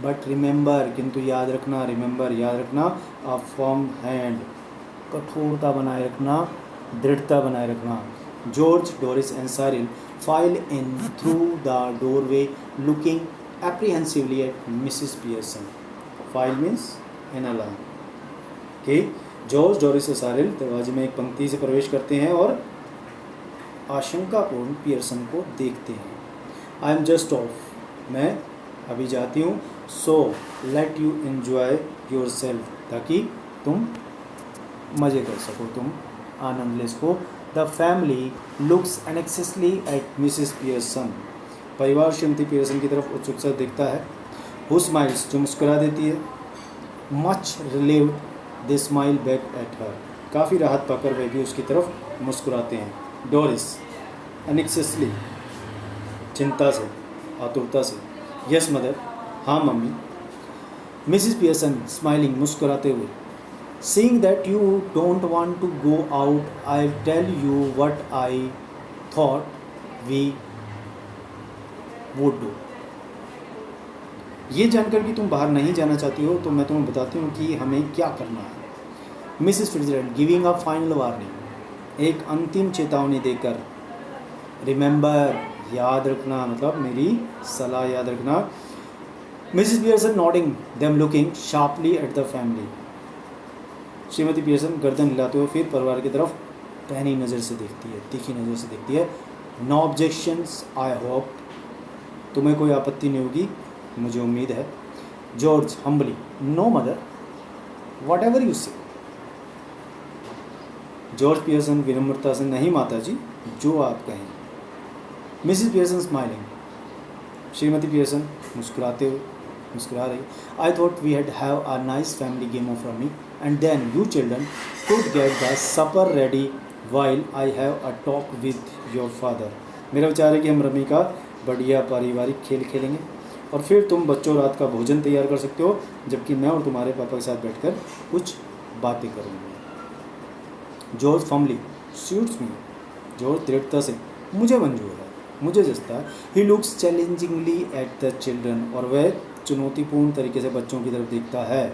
बट रिमेंबर, किंतु याद रखना, रिमेंबर, याद रखना, अ फर्म हैंड, कठोरता बनाए रखना, दृढ़ता बनाए रखना। George, Doris and Cyril file in through the doorway looking apprehensively at Mrs Pearson. File means in a line. कि जॉर्ज, डोरिस और साइरिल दरवाजे में एक पंक्ति से प्रवेश करते हैं और आशंकापूर्ण पियर्सन को देखते हैं। आई एम जस्ट ऑफ, मैं अभी जाती हूँ। So let you enjoy yourself, ताकि तुम मज़े कर सको, तुम आनंद ले सको। The family looks anxiously at Mrs Pearson, परिवार श्रीमती पियर्सन की तरफ उत्सुक से देखता है। हु स्माइल्स, जो मुस्कुरा देती है। Much relieved, they smile back at her, काफ़ी राहत पाकर वे भी उसकी तरफ मुस्कुराते हैं। डोरिस, एनेक्ससली, चिंता से, आतुरता से। यस मदर, हाँ मम्मी। मिसेस पियर्सन स्माइलिंग, मुस्कुराते हुए, seeing that you don't want to go out, I tell you what I thought we would do. ये जानकर कि तुम बाहर नहीं जाना चाहती हो, तो मैं तुम्हें बताती हूँ कि हमें क्या करना है। Mrs Fitzgerald giving a final warning, एक अंतिम चेतावनी देकर। रिमेंबर, याद रखना, मतलब मेरी सलाह याद रखना। Mrs Pearson nodding them looking sharply at the family, Shrimati Pearson गर्दन हिलाते हुए फिर परिवार की तरफ पैनी नज़र से देखती है, तीखी नज़र से देखती है। नो ऑब्जेक्शंस आई होप, तुम्हें कोई आपत्ति नहीं होगी, मुझे उम्मीद है। George humbly, no mother, whatever you say. George Pearson विनम्रता से, नहीं माता जी, जो आप कहें। मिसेस पियर्सन स्माइलिंग, श्रीमती पियर्सन मुस्कुरा रही। I thought we have a nice family game of rummy and then you children could get the supper ready while I have a talk with your father. मेरा विचार है कि हम rummy का बढ़िया पारिवारिक खेल खेलेंगे और फिर तुम बच्चों रात का भोजन तैयार कर सकते हो, जबकि मैं और तुम्हारे पापा के साथ बैठकर कुछ बातें करूँगी। George firmly, suits me, George दृढ़ता से, मुझे मंजूर है, मुझे जचता है। He looks challengingly at the children, और वह चुनौतीपूर्ण तरीके से बच्चों की तरफ देखता है।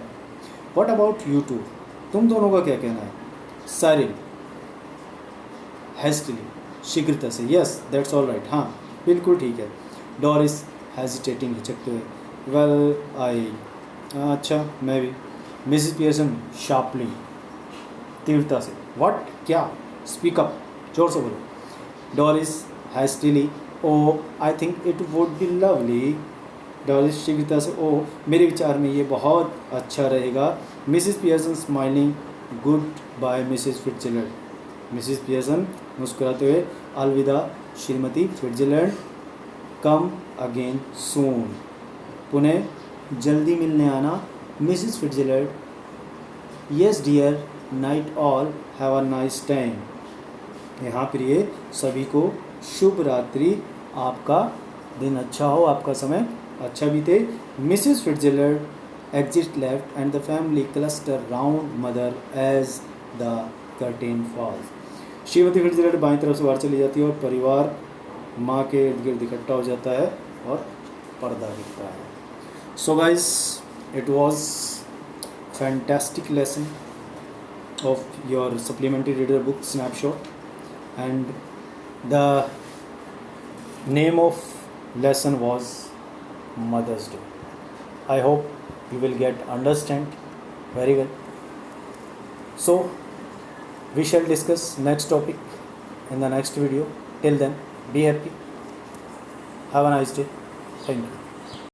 व्हाट अबाउट यू टू, तुम दोनों का क्या कहना है। साइरिल हेस्टिली, शीघ्रता से, यस दैट्स ऑल राइट, हाँ बिल्कुल ठीक है। डोरिस हेजिटेटिंग, हिचकते हुए, वेल आई, अच्छा मैं भी। मिसेस पियर्सन शार्पली, तीव्रता से, व्हाट, क्या, स्पीक अप, जोर से बोलो। Doris hastily, oh I think it would be lovely, Doris शीघ्रता से, ओ मेरे विचार में ये बहुत अच्छा रहेगा। Mrs Pearson smiling, good by Mrs Fitzgerald, Mrs Pearson मुस्कुराते हुए, अलविदा श्रीमती फिट्जरैल्ड कम अगेन सून, पुनः जल्दी मिलने आना Mrs Fitzgerald, yes dear night all have a nice time, यहाँ प्रिय सभी को शुभ रात्रि, आपका दिन अच्छा हो, आपका समय अच्छा बीते। Mrs Fitzgerald exit left and the family cluster round mother as the curtain falls, Shrimati Fitzgerald बाईं तरफ से बाहर चली जाती है और परिवार माँ के इर्द गिर्द इकट्ठा हो जाता है और पर्दा गिरता है। So guys, it was fantastic lesson of your supplementary reader book snapshot, and the name of lesson was Mother's Day. I hope you will get understand very well. So we shall discuss next topic in the next video. Till then, be happy, have a nice day, thank you.